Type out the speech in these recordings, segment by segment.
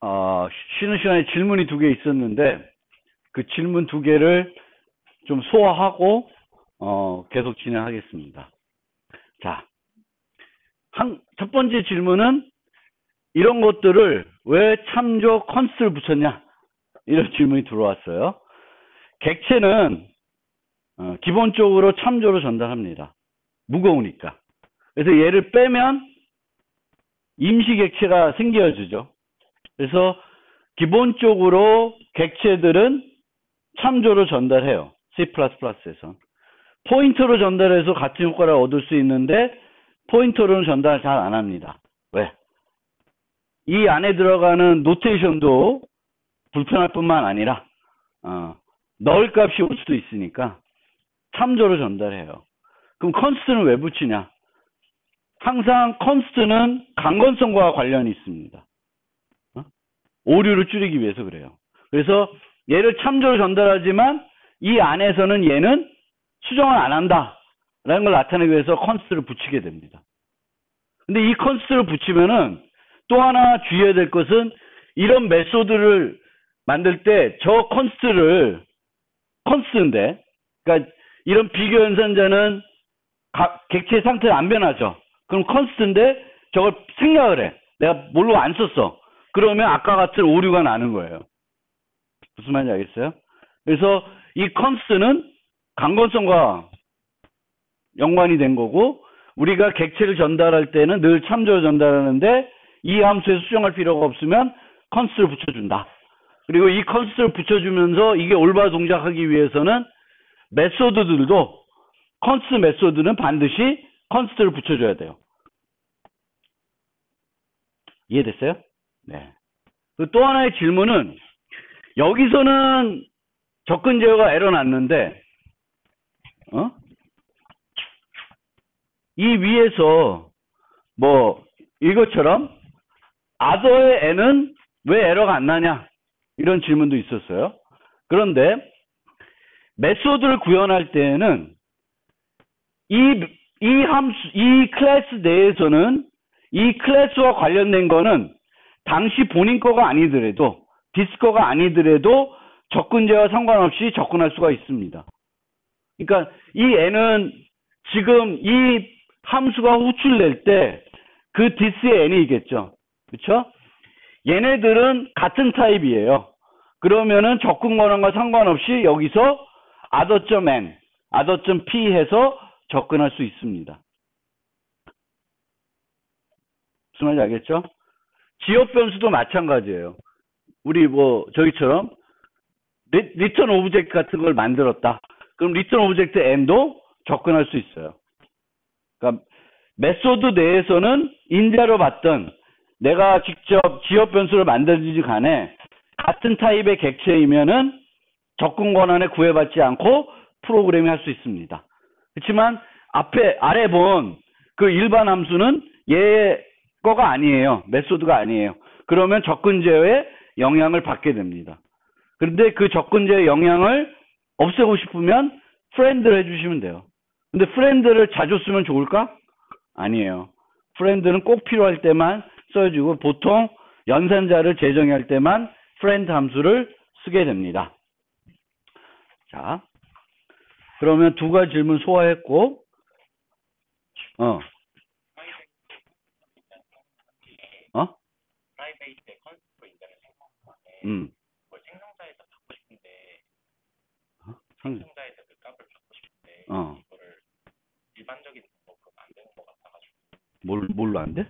쉬는 시간에 질문이 2개 있었는데, 그 질문 2개를 좀 소화하고, 계속 진행하겠습니다. 자, 첫 번째 질문은, 이런 것들을 왜 참조 컨스트를 붙였냐? 이런 질문이 들어왔어요. 객체는, 기본적으로 참조로 전달합니다. 무거우니까. 그래서 얘를 빼면, 임시 객체가 생겨지죠. 그래서 기본적으로 객체들은 참조로 전달해요. C++에서. 포인터로 전달해서 같은 효과를 얻을 수 있는데 포인터로는 전달 잘 안 합니다. 왜? 이 안에 들어가는 노테이션도 불편할 뿐만 아니라 넣을 값이 올 수도 있으니까 참조로 전달해요. 그럼 컨스트는 왜 붙이냐? 항상 컨스트는 강건성과 관련이 있습니다. 오류를 줄이기 위해서 그래요. 그래서 얘를 참조로 전달하지만 이 안에서는 얘는 수정을 안 한다라는 걸 나타내기 위해서 컨스트를 붙이게 됩니다. 근데 이 컨스트를 붙이면은 또 하나 주의해야 될 것은 이런 메소드를 만들 때 저 컨스트인데, 그러니까 이런 비교 연산자는 객체 상태가 안 변하죠. 그럼 컨스트인데 저걸 생략을 해. 내가 뭘로 안 썼어. 그러면 아까 같은 오류가 나는 거예요. 무슨 말인지 알겠어요? 그래서 이 컨스트는 강건성과 연관이 된 거고, 우리가 객체를 전달할 때는 늘 참조로 전달하는데 이 함수에 수정할 필요가 없으면 컨스트를 붙여준다. 그리고 이 컨스트를 붙여주면서 이게 올바로 동작하기 위해서는 메소드들도 컨스트 메소드는 반드시 컨스트를 붙여줘야 돼요. 이해됐어요? 네. 또 하나의 질문은, 여기서는 접근 제어가 에러 났는데, 이 위에서 이것처럼 other의 n은 왜 에러가 안 나냐? 이런 질문도 있었어요. 그런데 메소드를 구현할 때에는 이 클래스 내에서는 이 클래스와 관련된 거는 당시 본인 거가 아니더라도, 디스 거가 아니더라도 접근 제어와 상관없이 접근할 수가 있습니다. 그러니까 이 n은 지금 이 함수가 호출될 때 그 디스의 n이겠죠. 그렇죠? 얘네들은 같은 타입이에요. 그러면은 접근 권한과 상관없이 여기서 other.n, other.p 해서 접근할 수 있습니다. 무슨 말인지 알겠죠? 지역 변수도 마찬가지예요. 우리 저기처럼 리턴 오브젝트 같은 걸 만들었다. 그럼 리턴 오브젝트 n도 접근할 수 있어요. 그러니까 메소드 내에서는 인자로 봤던, 내가 직접 지역 변수를 만들지 간에 같은 타입의 객체이면은 접근 권한에 구애받지 않고 프로그램이 할 수 있습니다. 그렇지만 아래 본 그 일반 함수는 얘 거가 아니에요. 메소드가 아니에요. 그러면 접근 제어에 영향을 받게 됩니다. 그런데 그 접근 제어의 영향을 없애고 싶으면 프렌드를 해주시면 돼요. 근데 프렌드를 자주 쓰면 좋을까? 아니에요. 프렌드는 꼭 필요할 때만 써주고, 보통 연산자를 재정의할 때만 프렌드 함수를 쓰게 됩니다. 자, 그러면 2가지 질문 소화했고, 프라이베이트의 컨스트로 인자를 생성하는데 그걸 생성자에서 받고 싶은데 생성자에서 그 값을 받고 싶은데 이거를 일반적인 방법으로 안 되는 것 같아가지고. 뭘로 안 돼?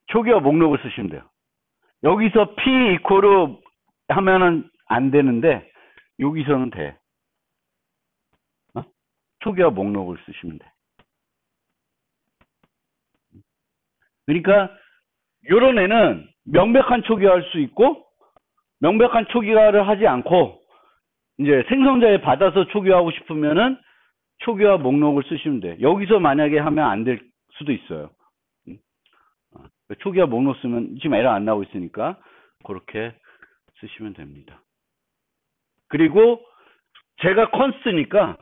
초기화 목록을 쓰시면 돼요. 여기서 P 이퀄로 하면은 안 되는데 여기서는 돼. 초기화 목록을 쓰시면 돼. 그러니까 요런 애는 명백한 초기화할 수 있고, 명백한 초기화를 하지 않고 이제 생성자에 받아서 초기화하고 싶으면은 초기화 목록을 쓰시면 돼. 여기서 만약에 하면 안 될 수도 있어요. 초기화 목록 쓰면 지금 에러 안 나오고 있으니까 그렇게 쓰시면 됩니다. 그리고 제가 const니까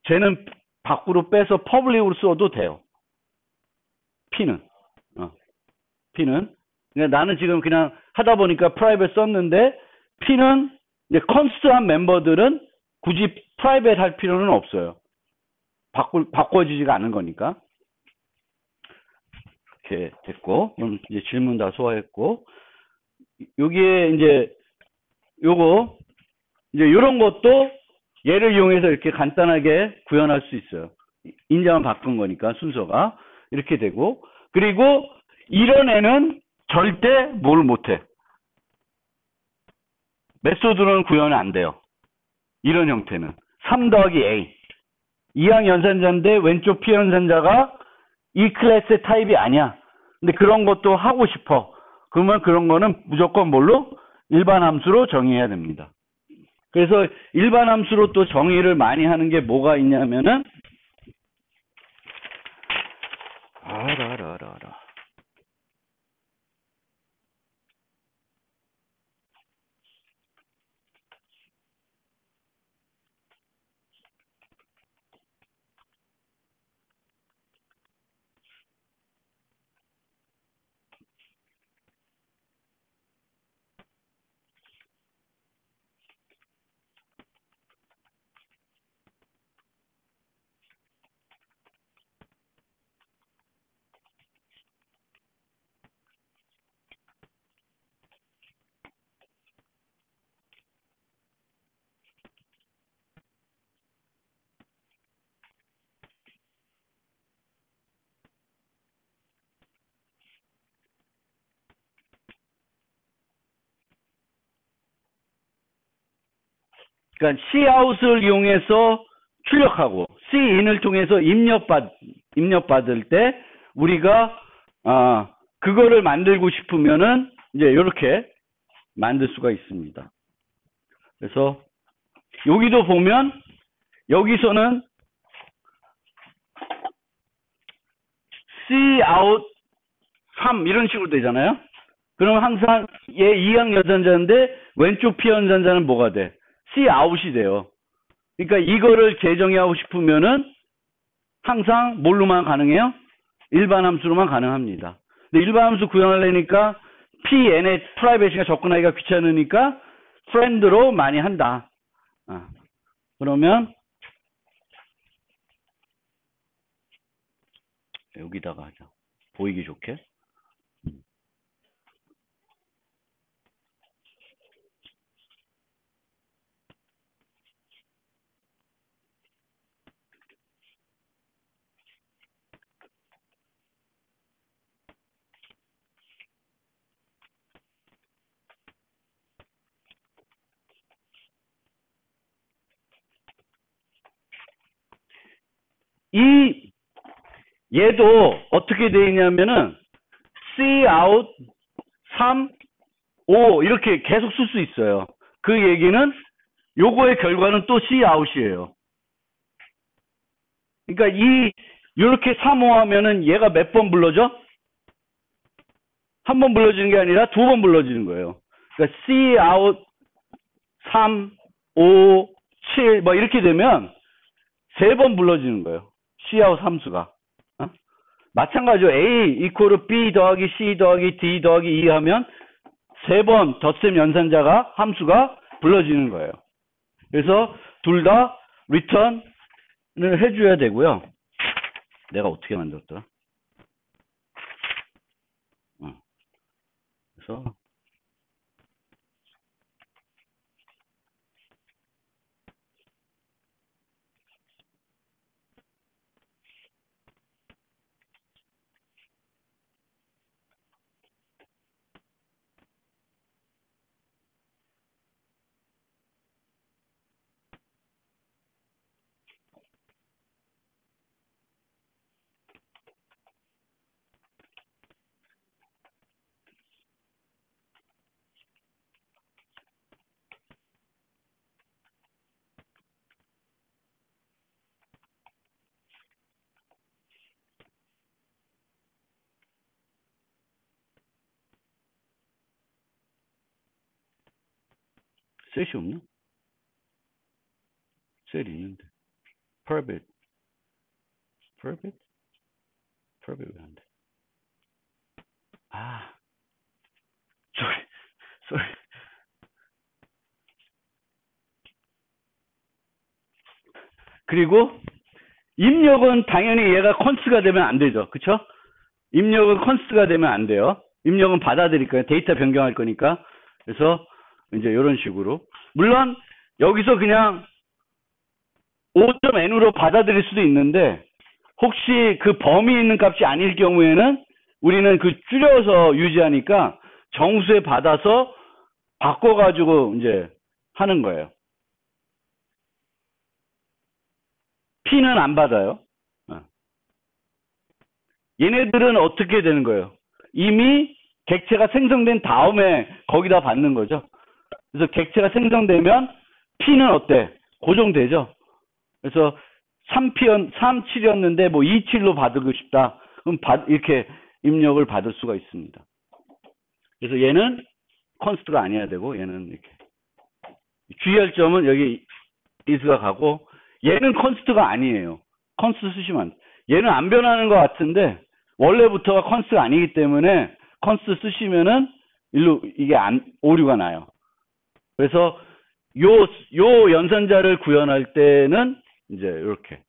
쟤는 밖으로 빼서 public으로 써도 돼요. P는. P는. 그러니까 나는 지금 그냥 하다 보니까 private 썼는데 P는 이제 const한 멤버들은 굳이 private 할 필요는 없어요. 바꿔지지가 않은 거니까. 이렇게 됐고, 그럼 이제 질문 다 소화했고, 여기에 이제 요거 이제 이런 것도 얘를 이용해서 이렇게 간단하게 구현할 수 있어요. 인자만 바꾼 거니까 순서가 이렇게 되고, 그리고 이런 애는 절대 뭘 못해. 메소드로는 구현이 안 돼요. 이런 형태는 3 더하기 A 이항 연산자인데 왼쪽 P 연산자가 이 클래스의 타입이 아니야. 근데 그런 것도 하고 싶어. 그러면 그런 거는 무조건 뭘로? 일반 함수로 정의해야 됩니다. 그래서 일반 함수로 또 정의를 많이 하는 게 뭐가 있냐면은 그러니까 Cout을 이용해서 출력하고 Cin을 통해서 입력받을 때 우리가 그거를 만들고 싶으면은 이제 이렇게 만들 수가 있습니다. 그래서 여기도 보면 여기서는 Cout 3 이런 식으로 되잖아요. 그럼 항상 얘 이항 연산자인데 왼쪽 P 연산자는 뭐가 돼? Cout이 돼요. 그러니까 이거를 재정의하고 싶으면은 항상 뭘로만 가능해요? 일반 함수로만 가능합니다. 근데 일반 함수 구현하려니까 Pn의 프라이빗이가 접근하기가 귀찮으니까 friend로 많이 한다. 그러면 여기다가 하자. 보이기 좋게. 얘도 어떻게 되어 있냐면은 Cout 3, 5 이렇게 계속 쓸 수 있어요. 그 얘기는 요거의 결과는 또 Cout이에요. 그러니까 이렇게 3, 5 하면은 얘가 몇 번 불러져? 한 번 불러지는 게 아니라 2번 불러지는 거예요. 그러니까 Cout 3, 5, 7 뭐 이렇게 되면 3번 불러지는 거예요. Cout 함수가. 마찬가지로 A 이코르 B 더하기 C 더하기 D 더하기 E 하면 3번 덧셈 연산자가 함수가 불러지는 거예요. 그래서 둘 다 return을 해줘야 되고요. 내가 어떻게 만들었더라? 그래서 셋이 없나? 셋이 있는데. 프라이빗 왜 안 돼? 아, sorry. 그리고 입력은 당연히 얘가 컨스트가 되면 안 되죠. 그쵸? 입력은 컨스트가 되면 안 돼요. 입력은 받아들일 거예요. 데이터 변경할 거니까. 그래서 이제 이런 식으로. 물론 여기서 그냥 5.n으로 받아들일 수도 있는데 혹시 그 범위 있는 값이 아닐 경우에는 우리는 그 줄여서 유지하니까 정수에 받아서 바꿔가지고 이제 하는 거예요. P는 안 받아요. 얘네들은 어떻게 되는 거예요? 이미 객체가 생성된 다음에 거기다 받는 거죠. 그래서 객체가 생성되면 P는 어때? 고정되죠. 그래서 37이었는데 뭐 27로 받고 싶다. 그럼 이렇게 입력을 받을 수가 있습니다. 그래서 얘는 컨스트가 아니어야 되고 얘는 이렇게. 주의할 점은 여기 is가 가고 얘는 컨스트가 아니에요. 컨스트 쓰시면 안 돼. 얘는 안 변하는 것 같은데 원래부터가 컨스트가 아니기 때문에 컨스트 쓰시면은 일로 이게 오류가 나요. 그래서 요 연산자를 구현할 때는 이제 이렇게.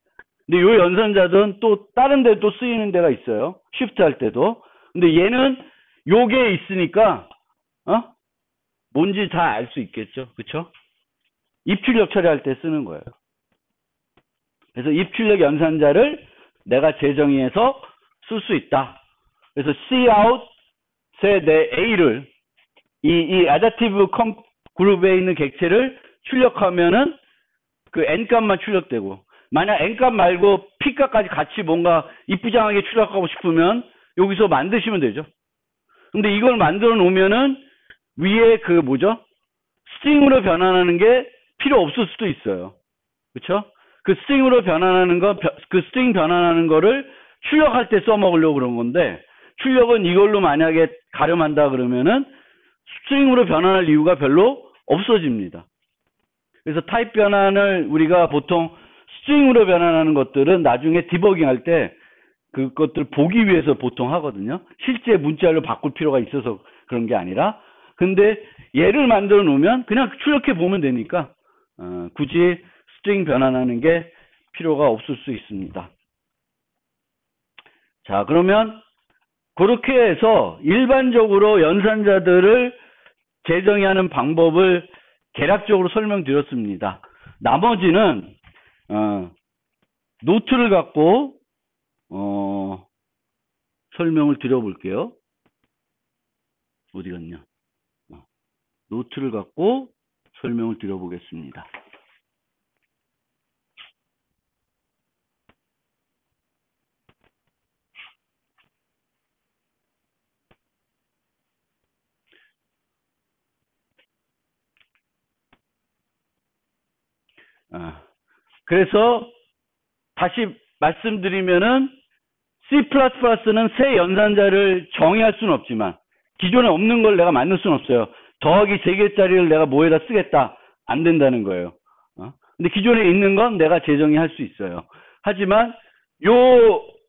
근데 요 연산자들은 또 다른 데 또 쓰이는 데가 있어요. 쉬프트 할 때도. 근데 얘는 요게 있으니까 뭔지 다 알 수 있겠죠. 그쵸? 입출력 처리할 때 쓰는 거예요. 그래서 입출력 연산자를 내가 재정의해서 쓸 수 있다. 그래서 cout에 내 A를 이 adaptive 그룹에 있는 객체를 출력하면은 그 n값만 출력되고 만약 n값 말고 p값까지 같이 뭔가 이쁘장하게 출력하고 싶으면 여기서 만드시면 되죠. 근데 이걸 만들어 놓으면은 위에 그 뭐죠? 스트링으로 변환하는 게 필요 없을 수도 있어요. 그쵸? 그 스트링으로 변환하는 거, 그 스트링 변환하는 거를 출력할 때 써먹으려고 그런 건데, 출력은 이걸로 만약에 가름한다 그러면은 스트링으로 변환할 이유가 별로 없어집니다. 그래서 타입 변환을 우리가 보통 스트링으로 변환하는 것들은 나중에 디버깅 할 때 그것들 보기 위해서 보통 하거든요. 실제 문자로 바꿀 필요가 있어서 그런 게 아니라. 근데 얘를 만들어 놓으면 그냥 출력해 보면 되니까 굳이 스트링 변환하는 게 필요가 없을 수 있습니다. 자, 그러면 그렇게 해서 일반적으로 연산자들을 재정의하는 방법을 개략적으로 설명드렸습니다. 나머지는 노트를 갖고 설명을 드려볼게요. 어디 갔냐? 노트를 갖고 설명을 드려보겠습니다. 그래서 다시 말씀드리면은 C++는 새 연산자를 정의할 수는 없지만 기존에 없는 걸 내가 만들 수는 없어요. 더하기 3개짜리를 내가 뭐에다 쓰겠다. 안 된다는 거예요. 근데 기존에 있는 건 내가 재정의할 수 있어요. 하지만 요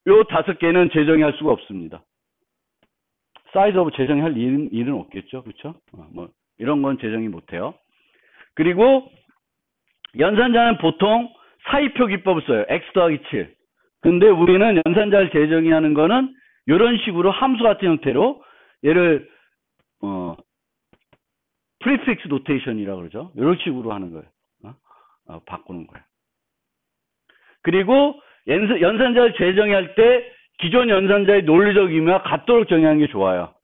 5개는 재정의할 수가 없습니다. 사이즈 오브 재정의할 일은 없겠죠. 그렇죠? 뭐 이런 건 재정의 못해요. 그리고 연산자는 보통 사이표 기법을 써요. x 더하기 7. 근데 우리는 연산자를 재정의하는 거는 이런 식으로 함수 같은 형태로 얘를 prefix notation이라고 그러죠. 이런 식으로 하는 거예요. 바꾸는 거예요. 그리고 연산자를 재정의할 때 기존 연산자의 논리적 의미와 같도록 정의하는 게 좋아요.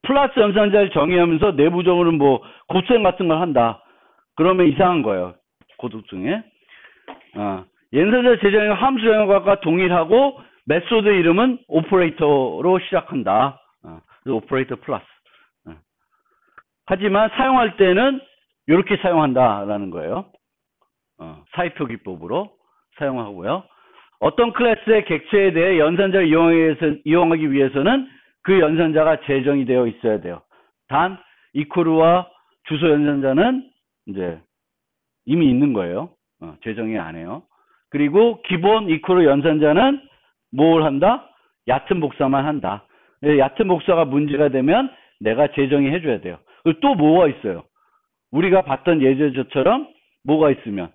플러스 연산자를 정의하면서 내부적으로 뭐 곱셈 같은 걸 한다. 그러면 이상한 거예요. 고득 중에. 연산자 재정의 함수 영역과 동일하고 메소드 이름은 오퍼레이터로 시작한다. 오퍼레이터 플러스. 하지만 사용할 때는 이렇게 사용한다라는 거예요. 사이표 기법으로 사용하고요. 어떤 클래스의 객체에 대해 연산자를 이용하기 위해서는 그 연산자가 재정이 되어 있어야 돼요. 단 이코르와 주소 연산자는 이제 이미 있는 거예요. 재정의 안 해요. 그리고 기본 이코르 연산자는 뭘 한다? 얕은 복사만 한다. 얕은 복사가 문제가 되면 내가 재정의 해줘야 돼요. 그리고 또 뭐가 있어요? 우리가 봤던 예제처럼 뭐가 있으면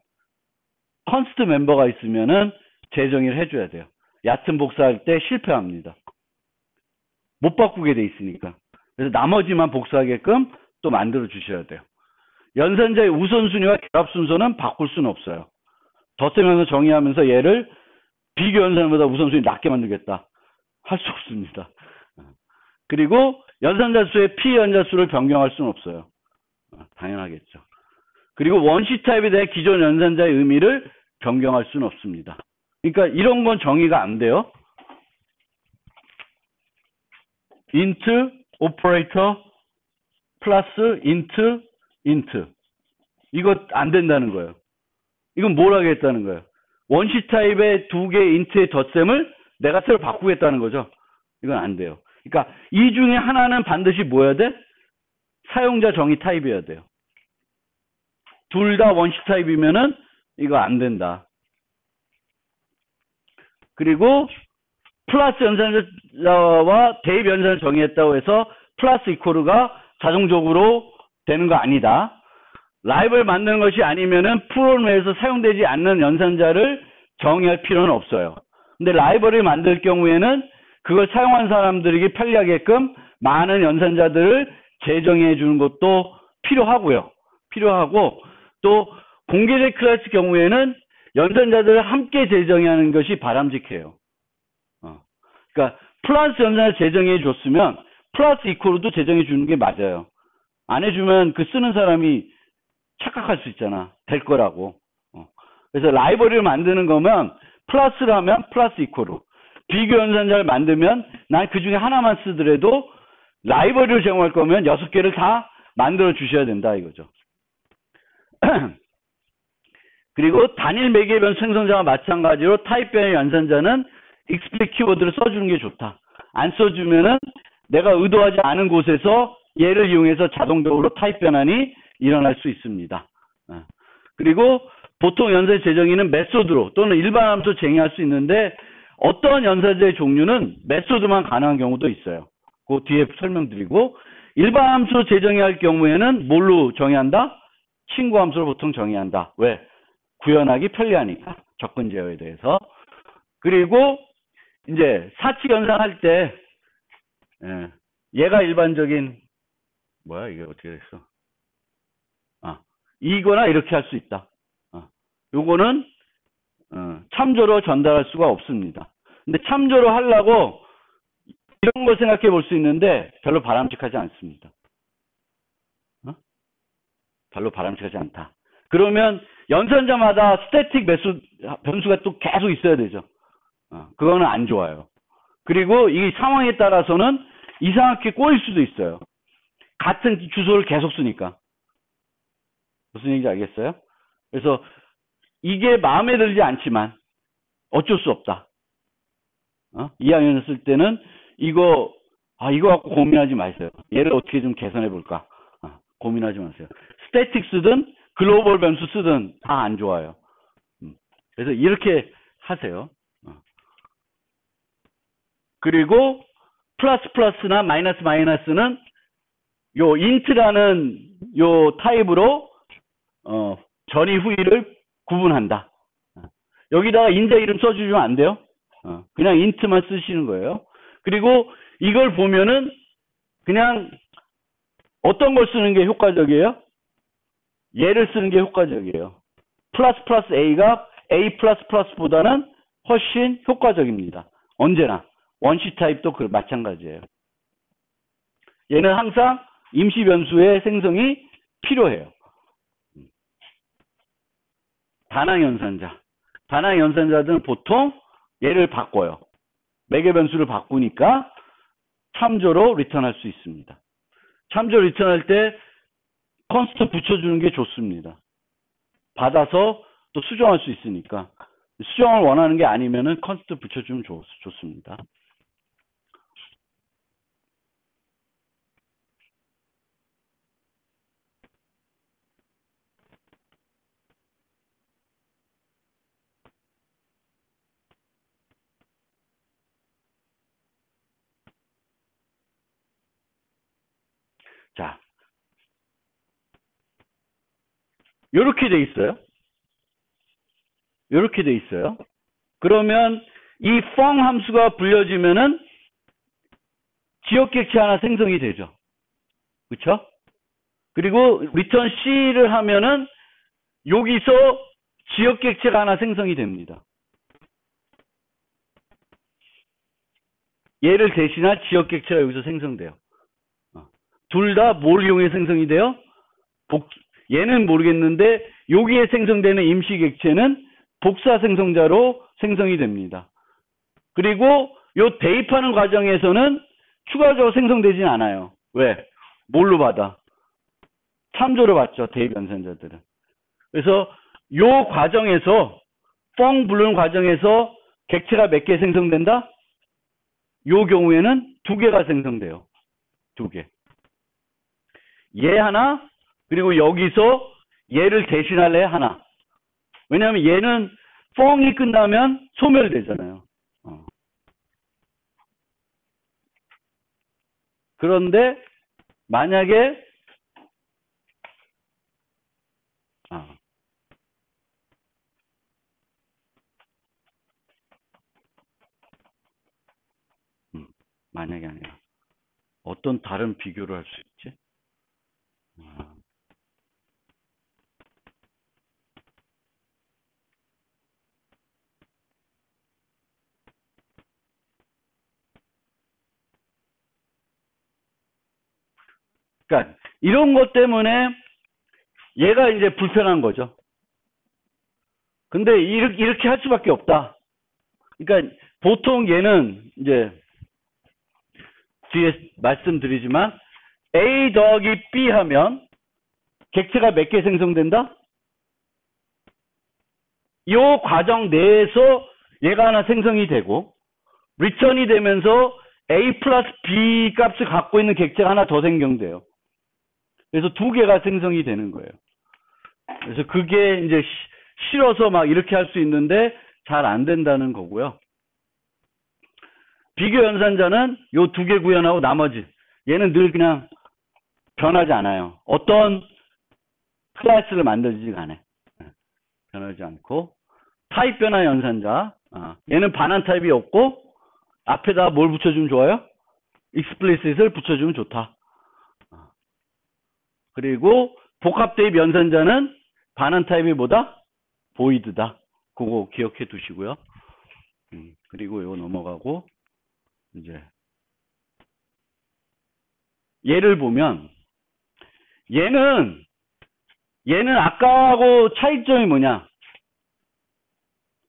컨스트 멤버가 있으면은 재정의를 해줘야 돼요. 얕은 복사할 때 실패합니다. 못 바꾸게 돼 있으니까. 그래서 나머지만 복사하게끔 또 만들어 주셔야 돼요. 연산자의 우선순위와 결합순서는 바꿀 수는 없어요. 덧셈면서 정의하면서 얘를 비교 연산보다 우선순위 낮게 만들겠다. 할 수 없습니다. 그리고 연산자 수의 피연자수를 변경할 수는 없어요. 당연하겠죠. 그리고 원시 타입에 대한 기존 연산자의 의미를 변경할 수는 없습니다. 그러니까 이런 건 정의가 안 돼요. int operator 플러스 int 이거 안 된다는 거예요. 이건 뭘 하겠다는 거예요. 원시 타입의 두 개의 int의 덧셈을 내가 새로 바꾸겠다는 거죠. 이건 안 돼요. 그러니까 이 중에 하나는 반드시 뭐여야 돼? 사용자 정의 타입이어야 돼요. 둘 다 원시 타입이면은 이거 안 된다. 그리고 플러스 연산자와 대입 연산을 정의했다고 해서 플러스 이코르가 자동적으로 되는 거 아니다. 라이브를 만드는 것이 아니면은 프로그램에서 사용되지 않는 연산자를 정의할 필요는 없어요. 근데 라이브를 만들 경우에는 그걸 사용한 사람들에게 편리하게끔 많은 연산자들을 재정의해 주는 것도 필요하고요. 필요하고 또 공개적 클래스 경우에는 연산자들을 함께 재정의하는 것이 바람직해요. 그러니까 플러스 연산자 재정의해 줬으면 플러스 이코르도 재정해 주는 게 맞아요. 안 해주면 그 쓰는 사람이 착각할 수 있잖아. 될 거라고. 그래서 라이브러리를 만드는 거면 플러스를 하면 플러스 이코르. 비교 연산자를 만들면 난 그 중에 하나만 쓰더라도 라이브러리를 제공할 거면 6개를 다 만들어 주셔야 된다 이거죠. 그리고 단일 매개변 생성자와 마찬가지로 타입변의 연산자는 explicit 키워드를 써주는 게 좋다. 안 써주면은 내가 의도하지 않은 곳에서 얘를 이용해서 자동적으로 타입 변환이 일어날 수 있습니다. 그리고 보통 연산 재정의는 메소드로 또는 일반 함수 정의할 수 있는데 어떤 연산자의 종류는 메소드만 가능한 경우도 있어요. 그 뒤에 설명드리고 일반 함수 재정의할 경우에는 뭘로 정의한다? 친구 함수로 보통 정의한다. 왜? 구현하기 편리하니까 접근 제어에 대해서. 그리고 이제 사치 연산할 때 얘가 일반적인 뭐야 이게 어떻게 됐어? 이거나 이렇게 할 수 있다. 요거는 참조로 전달할 수가 없습니다. 근데 참조로 하려고 이런 걸 생각해 볼 수 있는데 별로 바람직하지 않습니다. 별로 바람직하지 않다. 그러면 연산자마다 스태틱 변수가 또 계속 있어야 되죠. 그거는 안 좋아요. 그리고 이 상황에 따라서는 이상하게 꼬일 수도 있어요. 같은 주소를 계속 쓰니까. 무슨 얘기인지 알겠어요? 그래서 이게 마음에 들지 않지만 어쩔 수 없다. 2학년 쓸 때는 이거 갖고 고민하지 마세요. 얘를 어떻게 좀 개선해 볼까? 고민하지 마세요. 스태틱 쓰든 글로벌 변수 쓰든 다 안 좋아요. 그래서 이렇게 하세요. 그리고 플러스나 마이너스는 요 int라는 요 타입으로 전이 후위를 구분한다. 여기다가 인자 이름 써주면 안 돼요. 그냥 int만 쓰시는 거예요. 그리고 이걸 보면은 그냥 어떤 걸 쓰는 게 효과적이에요? 얘를 쓰는 게 효과적이에요. 플러스 A가 A 보다는 훨씬 효과적입니다. 언제나. 원시 타입도 마찬가지예요. 얘는 항상 임시 변수의 생성이 필요해요. 다낭 연산자. 다낭 연산자들은 보통 얘를 바꿔요. 매개 변수를 바꾸니까 참조로 리턴할 수 있습니다. 참조 리턴할 때 컨스트 붙여주는 게 좋습니다. 받아서 또 수정할 수 있으니까. 수정을 원하는 게 아니면은 컨스트 붙여주면 좋습니다. 자, 요렇게 돼 있어요. 요렇게 돼 있어요. 그러면 이 펑 함수가 불려지면은 지역객체 하나 생성이 되죠. 그쵸? 그리고 return C를 하면은 여기서 지역객체가 하나 생성이 됩니다. 얘를 대신할 지역객체가 여기서 생성돼요. 둘 다 뭘 이용해 생성이 돼요? 얘는 모르겠는데 여기에 생성되는 임시객체는 복사 생성자로 생성이 됩니다. 그리고 요 대입하는 과정에서는 추가적으로 생성되진 않아요. 왜? 뭘로 받아? 참조로 받죠. 대입 연산자들은. 그래서 요 과정에서 펑 부르는 과정에서 객체가 몇 개 생성된다? 요 경우에는 2개가 생성돼요. 2개. 얘 하나, 그리고 여기서 얘를 대신할 애 하나. 왜냐하면 얘는 펑이 끝나면 소멸되잖아요. 그런데 만약에 만약에 아니라 어떤 다른 비교를 할 수 있지? 그러니까 이런 것 때문에 얘가 이제 불편한 거죠. 근데 이렇게 할 수밖에 없다. 그러니까 보통 얘는 이제 뒤에 말씀드리지만 A 더하기 B 하면 객체가 몇 개 생성된다? 이 과정 내에서 얘가 하나 생성이 되고 리턴이 되면서 A 플러스 B 값을 갖고 있는 객체가 하나 더 생성돼요. 그래서 2개가 생성이 되는 거예요. 그래서 그게 이제 싫어서 막 이렇게 할 수 있는데 잘 안 된다는 거고요. 비교 연산자는 요 2개 구현하고 나머지 얘는 늘 그냥 변하지 않아요. 어떤 클래스를 만들지 않아요. 변하지 않고 타입 변화 연산자 얘는 반환 타입이 없고 앞에다 뭘 붙여주면 좋아요? explicit을 붙여주면 좋다. 그리고 복합 대입 연산자는 반환 타입이 뭐다? void다. 그거 기억해 두시고요. 그리고 이거 넘어가고 이제 얘를 보면 얘는 아까하고 차이점이 뭐냐?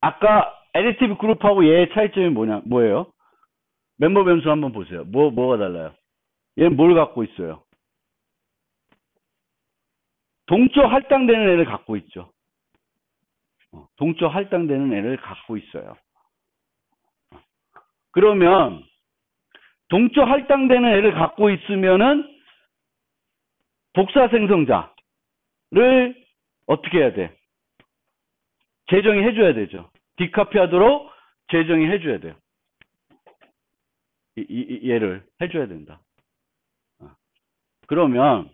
아까 additive 그룹하고 얘의 차이점이 뭐예요? 멤버 변수 한번 보세요. 뭐가 달라요? 얘는 뭘 갖고 있어요? 동적 할당되는 애를 갖고 있죠. 동적 할당되는 애를 갖고 있어요. 그러면 동적 할당되는 애를 갖고 있으면은 복사 생성자를 어떻게 해야 돼? 재정의 해줘야 되죠. 디카피하도록 재정의 해줘야 돼요. 얘를 해줘야 된다. 그러면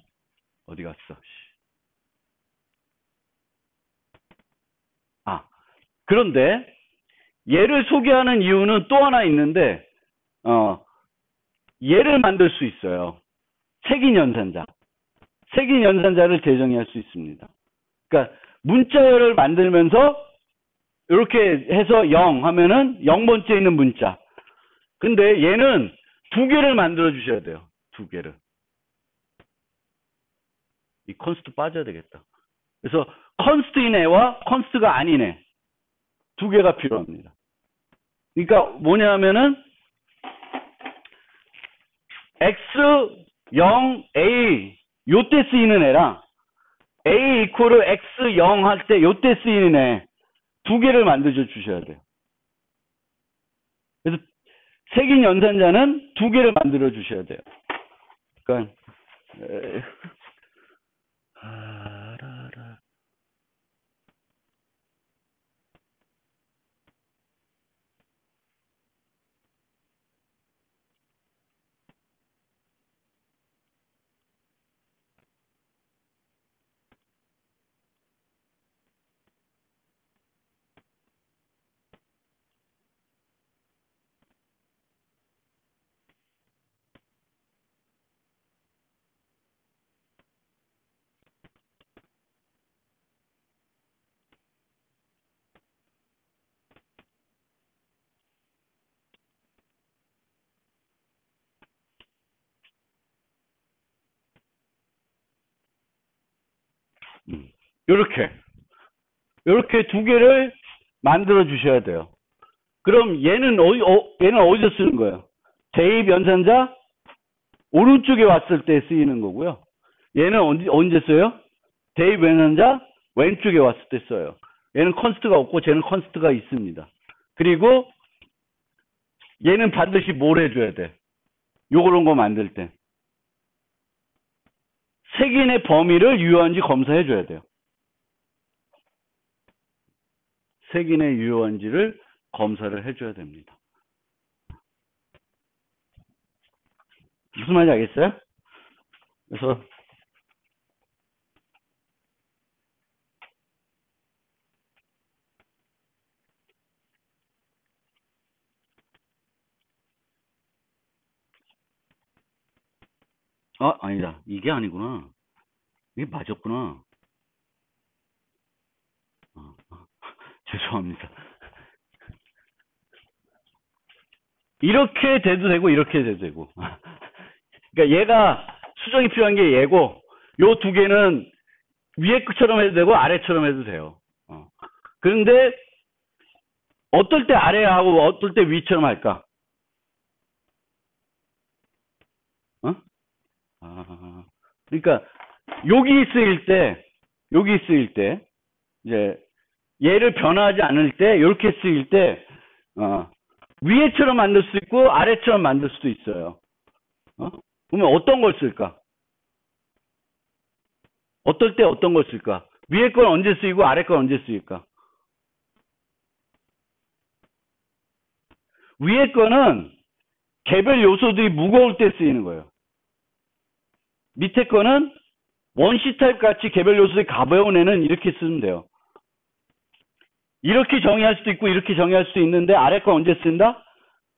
어디 갔어? 그런데 얘를 소개하는 이유는 또 하나 있는데 얘를 만들 수 있어요. 색인 연산자. 색인 연산자를 재정의할 수 있습니다. 그러니까 문자열을 만들면서 이렇게 해서 0 하면은 0번째 있는 문자. 근데 얘는 2개를 만들어 주셔야 돼요. 2개를. 이 컨스트 빠져야 되겠다. 그래서 컨스트인 애와 컨스트가 아닌 애 2개가 필요합니다. 그러니까 뭐냐면은 x 0 a 요때 쓰이는 애랑 a 이퀄을 x 0 할 때 요때 쓰이는 애 2개를 만들어 주셔야 돼요. 그래서 색인 연산자는 2개를 만들어 주셔야 돼요. 그러니까 요렇게 두 개를 만들어 주셔야 돼요. 그럼 얘는 어디서 쓰는 거예요? 대입 연산자 오른쪽에 왔을 때 쓰이는 거고요. 얘는 언제 써요? 대입 연산자 왼쪽에 왔을 때 써요. 얘는 컨스트가 없고 쟤는 컨스트가 있습니다. 그리고 얘는 반드시 뭘 해줘야 돼? 요런 거 만들 때 색인의 범위를 유효한지 검사해 줘야 돼요. 색인의 유효한지를 검사를 해줘야 됩니다. 무슨 말인지 알겠어요? 그래서 아니다. 이게 아니구나. 이게 맞았구나. 죄송합니다. 이렇게 돼도 되고 이렇게 돼도 되고. 그러니까 얘가 수정이 필요한 게 얘고 요 두 개는 위에 것처럼 해도 되고 아래처럼 해도 돼요. 그런데 어떨 때 아래하고 어떨 때 위처럼 할까? 그러니까 여기 쓰일 때 이제 얘를 변화하지 않을 때 이렇게 쓰일 때 위에처럼 만들 수 있고 아래처럼 만들 수도 있어요. 그러면 어떤 걸 쓸까? 어떨 때 어떤 걸 쓸까? 위에 건 언제 쓰이고 아래 건 언제 쓰일까? 위에 거는 개별 요소들이 무거울 때 쓰이는 거예요. 밑에 거는 원시 타입 같이 개별 요소들이 가벼운 애는 이렇게 쓰면 돼요. 이렇게 정의할 수도 있고 이렇게 정의할 수도 있는데 아래 거 언제 쓴다?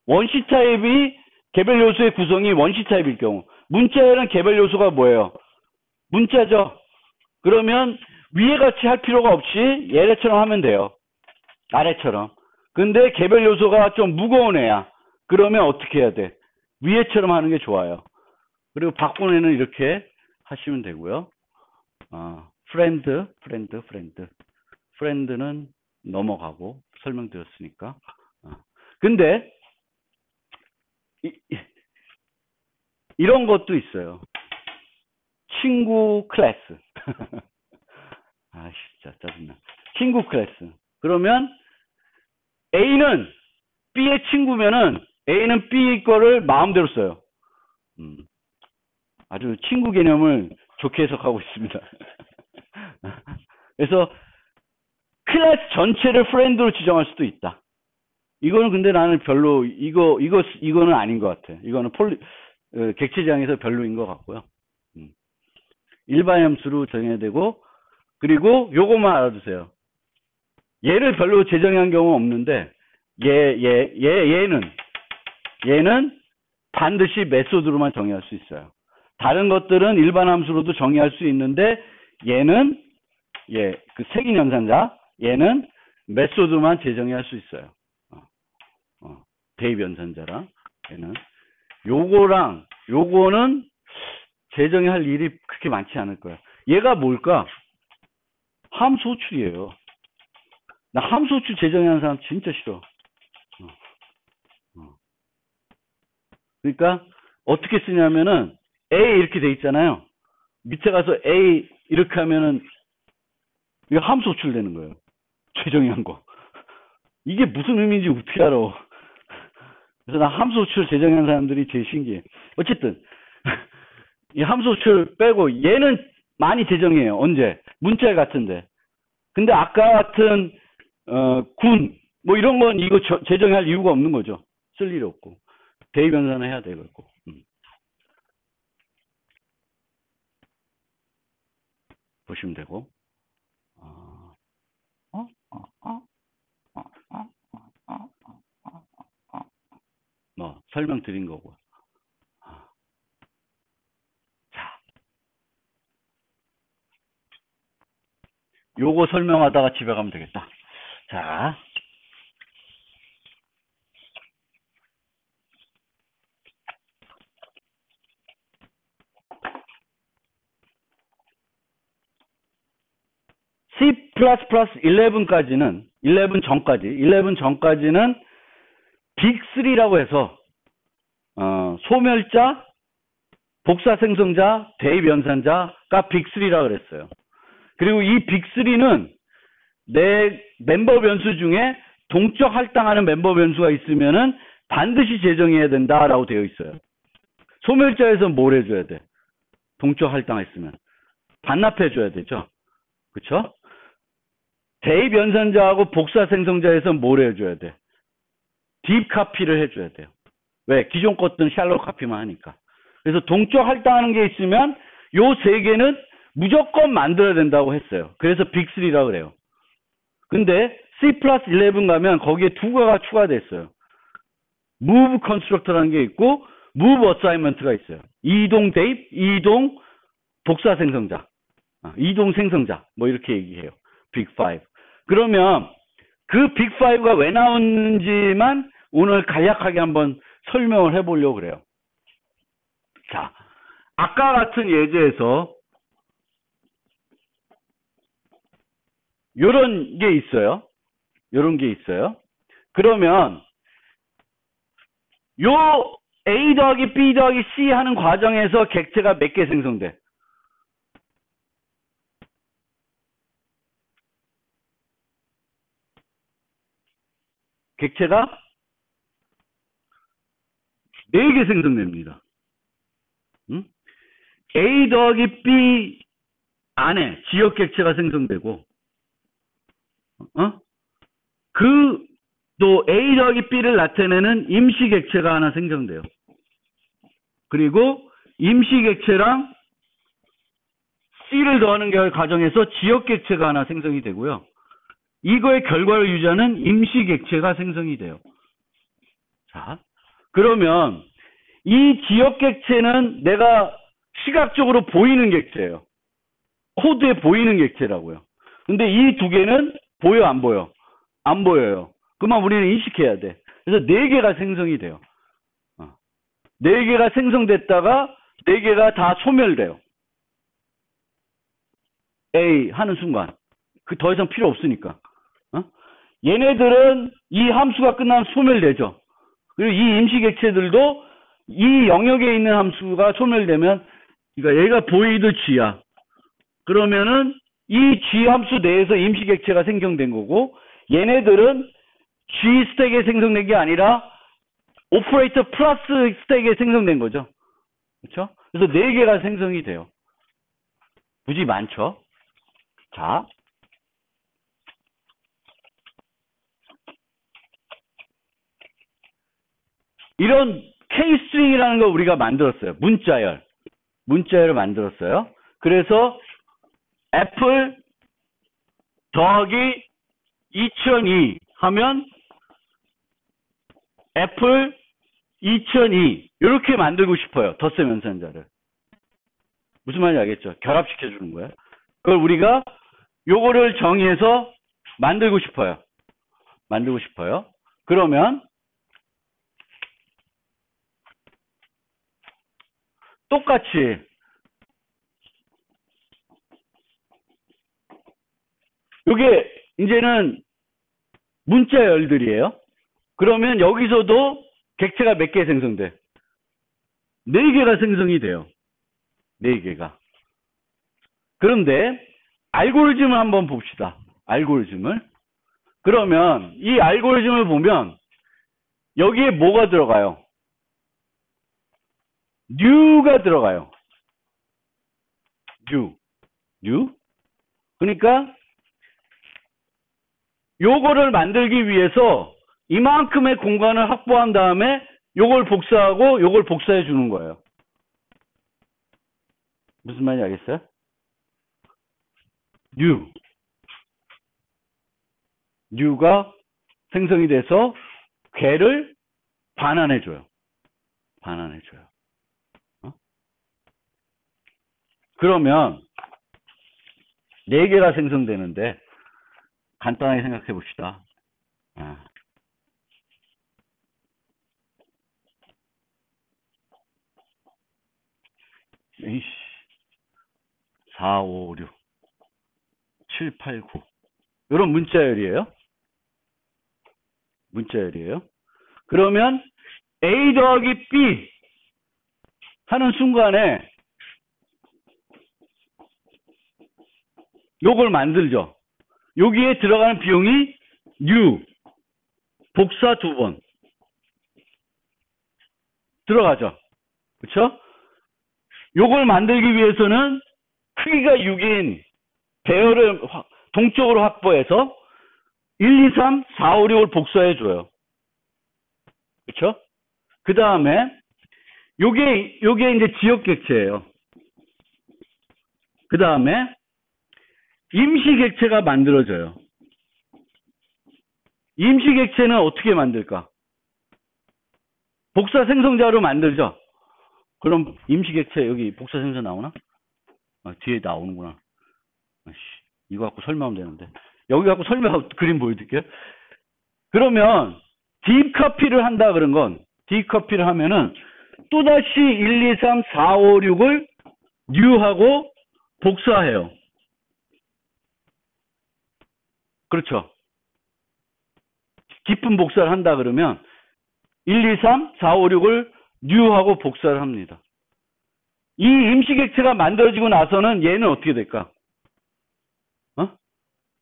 원시 타입이 개별 요소의 구성이 원시 타입일 경우. 문자에는 개별 요소가 뭐예요? 문자죠. 그러면 위에 같이 할 필요가 없이 얘네처럼 하면 돼요. 아래처럼. 근데 개별 요소가 좀 무거운 애야. 그러면 어떻게 해야 돼? 위에처럼 하는 게 좋아요. 그리고 바꾼 애는 이렇게 하시면 되고요. 프렌드는 넘어가고 설명드렸으니까. 근데 이런 것도 있어요. 친구 클래스. 진짜 짜증나. 친구 클래스. 그러면 A는 B의 친구면은 A는 B 거를 마음대로 써요. 아주 친구 개념을 좋게 해석하고 있습니다. 그래서 클래스 전체를 프렌드로 지정할 수도 있다. 이거는 근데 나는 별로 이거는 아닌 것 같아. 이거는 객체지향에서 별로인 것 같고요. 일반 함수로 정해야 되고 그리고 요것만 알아두세요. 얘를 별로 재정의한 경우는 없는데 얘는 반드시 메소드로만 정의할 수 있어요. 다른 것들은 일반 함수로도 정의할 수 있는데 얘는 그 색인 연산자 얘는 메소드만 재정의할 수 있어요. 대입 연산자랑 얘는 요거는 재정의할 일이 그렇게 많지 않을 거야. 얘가 뭘까? 함수 호출이에요. 나 함수 호출 재정의하는 사람 진짜 싫어. 그러니까 어떻게 쓰냐면은 A 이렇게 돼 있잖아요. 밑에 가서 A 이렇게 하면은 이거 함수 호출되는 거예요. 재정의한 거. 이게 무슨 의미인지 어떻게 알아? 그래서 나 함수 호출 재정의한 사람들이 제일 신기해. 어쨌든 이 함수 호출 빼고 얘는 많이 재정해요. 언제? 문자 같은데. 근데 아까 같은 군 뭐 이런 건 이거 재정할 이유가 없는 거죠. 쓸 일이 없고 대입 연산을 해야 되겠고. 보시면 되고. 설명드린 거고. 자, 요거 설명하다가 집에 가면 되겠다. 자, 11까지는 11 전까지는 빅3라고 해서 소멸자, 복사 생성자, 대입 연산자가 빅3라고 그랬어요. 그리고 이 빅3는 내 멤버 변수 중에 동적 할당하는 멤버 변수가 있으면은 반드시 제정해야 된다라고 되어 있어요. 소멸자에서 뭘 해줘야 돼? 동적 할당했으면 반납해줘야 되죠. 그쵸? 대입 연산자하고 복사 생성자에서 뭘 해줘야 돼? 딥 카피를 해줘야 돼요. 왜? 기존 것들은 샬롯 카피만 하니까. 그래서 동적 할당하는 게 있으면 요 세 개는 무조건 만들어야 된다고 했어요. 그래서 빅3라고 그래요. 근데 C+11 가면 거기에 두 개가 추가됐어요. move constructor라는 게 있고 move assignment가 있어요. 이동 대입, 이동 복사 생성자, 이동 생성자 뭐 이렇게 얘기해요. 빅5. 그러면 그 빅5가 왜 나오는지만 오늘 간략하게 한번 설명을 해보려고 그래요. 자, 아까 같은 예제에서 요런 게 있어요. 요런 게 있어요. 그러면 요 A 더하기 B 더하기 C 하는 과정에서 객체가 몇 개 생성돼? 객체가 4개 생성됩니다. 응? A 더하기 B 안에 지역 객체가 생성되고, 또 A 더하기 B를 나타내는 임시 객체가 하나 생성돼요. 그리고 임시 객체랑 C를 더하는 과정에서 지역 객체가 하나 생성이 되고요. 이거의 결과를 유지하는 임시 객체가 생성이 돼요. 자, 그러면 이 지역 객체는 내가 시각적으로 보이는 객체예요. 코드에 보이는 객체라고요. 근데 이 두 개는 보여, 안 보여? 안 보여요. 그만 우리는 인식해야 돼. 그래서 4개가 생성이 돼요. 4개가 생성됐다가 4개가 다 소멸돼요. A 하는 순간. 그 더 이상 필요 없으니까. 얘네들은 이 함수가 끝나면 소멸되죠. 그리고 이 임시 객체들도 이 영역에 있는 함수가 소멸되면, 그러니까 얘가 보이드 G야. 그러면은 이 G 함수 내에서 임시 객체가 생성된 거고, 얘네들은 G 스택에 생성된 게 아니라 오퍼레이터 플러스 스택에 생성된 거죠. 그렇죠? 그래서 4개가 생성이 돼요. 무지 많죠? 자, 이런 K-스트링이라는 걸 우리가 만들었어요. 문자열을 만들었어요. 그래서 애플 더하기 2002 하면 애플 2002 이렇게 만들고 싶어요. 덧셈 연산자를. 무슨 말인지 알겠죠? 결합시켜 주는 거예요. 그걸 우리가 요거를 정의해서 만들고 싶어요. 그러면 똑같이 요게 이제는 문자열들이에요. 그러면 여기서도 객체가 몇 개 생성돼? 4개가 생성이 돼요. 4개가. 그런데 알고리즘을 한번 봅시다. 알고리즘을. 그러면 이 알고리즘을 보면 여기에 뭐가 들어가요? new가 들어가요. new. 그러니까 요거를 만들기 위해서 이만큼의 공간을 확보한 다음에 요걸 복사하고 요걸 복사해 주는 거예요. 무슨 말인지 알겠어요? new가 생성이 돼서 걔를 반환해줘요. 그러면 4개가 생성되는데 간단하게 생각해 봅시다. 이씨. 4, 5, 6, 7, 8, 9. 이런 문자열이에요. 문자열이에요. 그러면 A 더하기 B 하는 순간에 요걸 만들죠. 여기에 들어가는 비용이 U 복사 2번 들어가죠. 그렇죠? 요걸 만들기 위해서는 크기가 6인 배열을 동적으로 확보해서 1, 2, 3, 4, 5, 6을 복사해 줘요. 그렇죠? 그 다음에 요게 이제 지역객체예요. 그 다음에 임시객체가 만들어져요. 임시객체는 어떻게 만들까? 복사 생성자로 만들죠. 그럼 임시객체 여기 복사 생성 나오나? 뒤에 나오는구나. 이거 갖고 설명하면 되는데. 여기 갖고 설명하고 그림 보여드릴게요. 그러면 딥커피를 한다 그런 건 딥커피를 하면은 또다시 1, 2, 3, 4, 5, 6을 뉴하고 복사해요. 그렇죠. 깊은 복사를 한다 그러면 1, 2, 3, 4, 5, 6을 뉴하고 복사를 합니다. 이 임시객체가 만들어지고 나서는 얘는 어떻게 될까?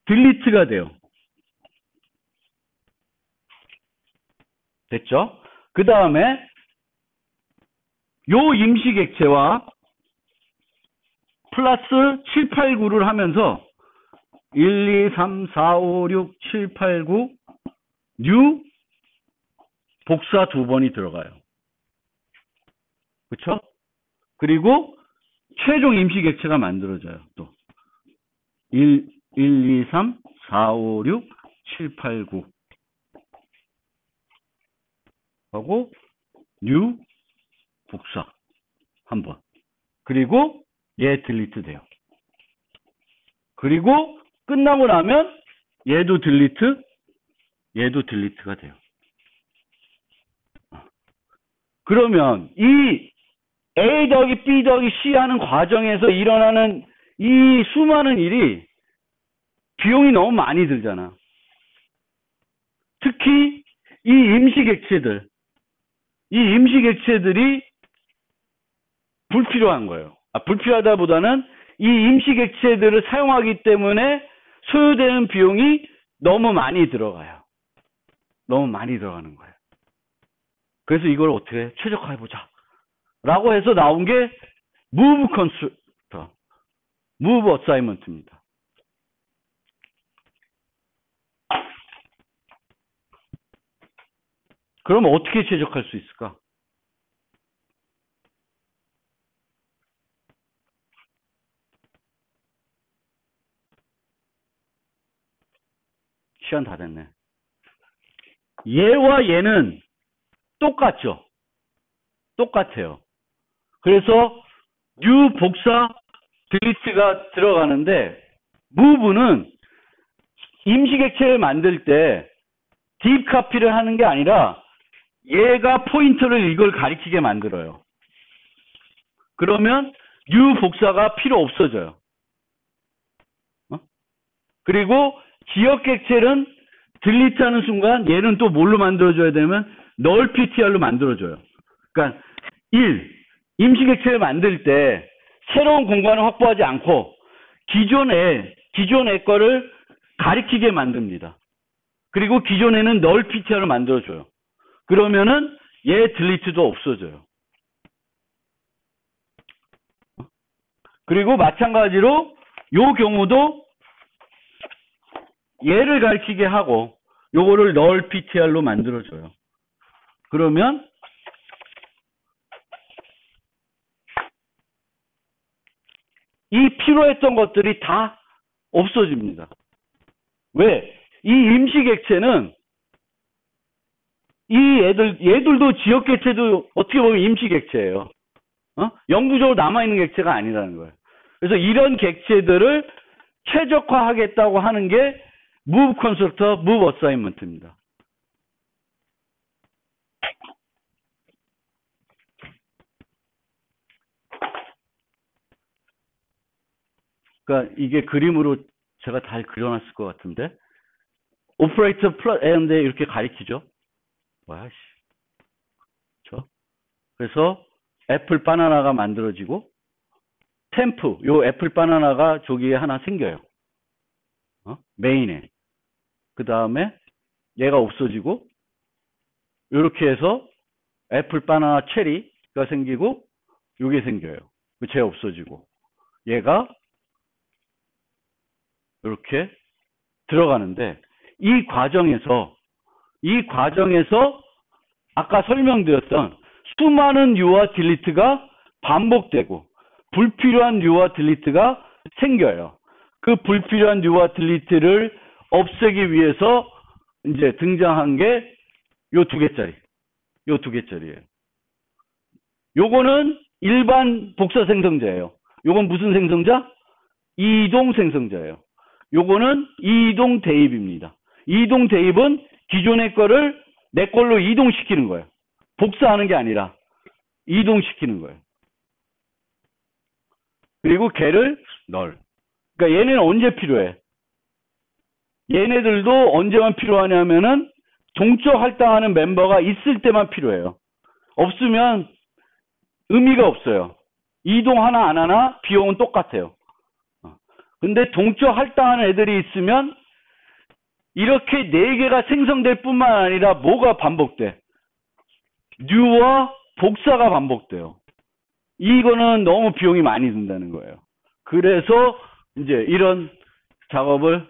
딜리트가 돼요. 됐죠? 그 다음에 요 임시객체와 플러스 7, 8, 9를 하면서 1, 2, 3, 4, 5, 6, 7, 8, 9 뉴 복사 2번이 들어가요. 그렇죠? 그리고 최종 임시객체가 만들어져요. 또 1, 2, 3, 4, 5, 6, 7, 8, 9 하고 뉴 복사 한 번. 그리고 얘 딜리트 돼요. 그리고 끝나고 나면 얘도 딜리트, 얘도 딜리트가 돼요. 그러면 이 A 더하기 B 더하기 C 하는 과정에서 일어나는 이 수많은 일이 비용이 너무 많이 들잖아. 특히 이 임시객체들이 불필요한 거예요. 불필요하다보다는 이 임시객체들을 사용하기 때문에 소요되는 비용이 너무 많이 들어가요. 너무 많이 들어가는 거예요. 그래서 이걸 어떻게 최적화해보자. 라고 해서 나온 게 Move Constructor, Move Assignment입니다. 그럼 어떻게 최적화할 수 있을까? 시간 다 됐네. 얘와 얘는 똑같죠? 똑같아요. 그래서 new 복사 딜리트가 들어가는데 move는 임시객체를 만들 때 딥 카피를 하는 게 아니라 얘가 포인터를 이걸 가리키게 만들어요. 그러면 new 복사가 필요 없어져요. 그리고 지역객체는 딜리트하는 순간 얘는 또 뭘로 만들어줘야 되면 null ptr로 만들어줘요. 그러니까 1. 임시객체를 만들 때 새로운 공간을 확보하지 않고 기존의 거를 가리키게 만듭니다. 그리고 기존에는 null ptr를 만들어줘요. 그러면은 얘 딜리트도 없어져요. 그리고 마찬가지로 요 경우도 얘를 가리키게 하고 요거를 null ptr로 만들어줘요. 그러면 이 필요했던 것들이 다 없어집니다. 왜? 이 임시객체는 얘들도 지역객체도 어떻게 보면 임시객체예요. 영구적으로 남아있는 객체가 아니라는 거예요. 그래서 이런 객체들을 최적화하겠다고 하는 게 Move Constructor, Move Assignment입니다. 그러니까 이게 그림으로 제가 잘 그려놨을 것 같은데. 오퍼레이터 플러스 and 이렇게 가리키죠. 뭐야, 씨. 그래서 애플 바나나가 만들어지고 템프, 요 애플 바나나가 저기에 하나 생겨요. 메인에. 그 다음에 얘가 없어지고 요렇게 해서 애플 바나나 체리가 생기고 요게 생겨요. 쟤 없어지고 얘가 이렇게 들어가는데 이 과정에서 아까 설명드렸던 수많은 유와 딜리트가 반복되고 불필요한 유와 딜리트가 생겨요. 그 불필요한 유와 딜리트를 없애기 위해서 이제 등장한 게 요 두 개짜리예요. 요거는 일반 복사 생성자예요. 요건 무슨 생성자? 이동 생성자예요. 요거는 이동 대입입니다. 이동 대입은 기존의 거를 내 걸로 이동시키는 거예요. 복사하는 게 아니라 이동시키는 거예요. 그리고 걔를 널. 그러니까 얘네는 언제 필요해? 얘네들도 언제만 필요하냐면은 동적 할당하는 멤버가 있을 때만 필요해요. 없으면 의미가 없어요. 이동 하나 안 하나 비용은 똑같아요. 근데 동적 할당하는 애들이 있으면 이렇게 4개가 생성될 뿐만 아니라 뭐가 반복돼? 뉴와 복사가 반복돼요. 이거는 너무 비용이 많이 든다는 거예요. 그래서 이제 이런 작업을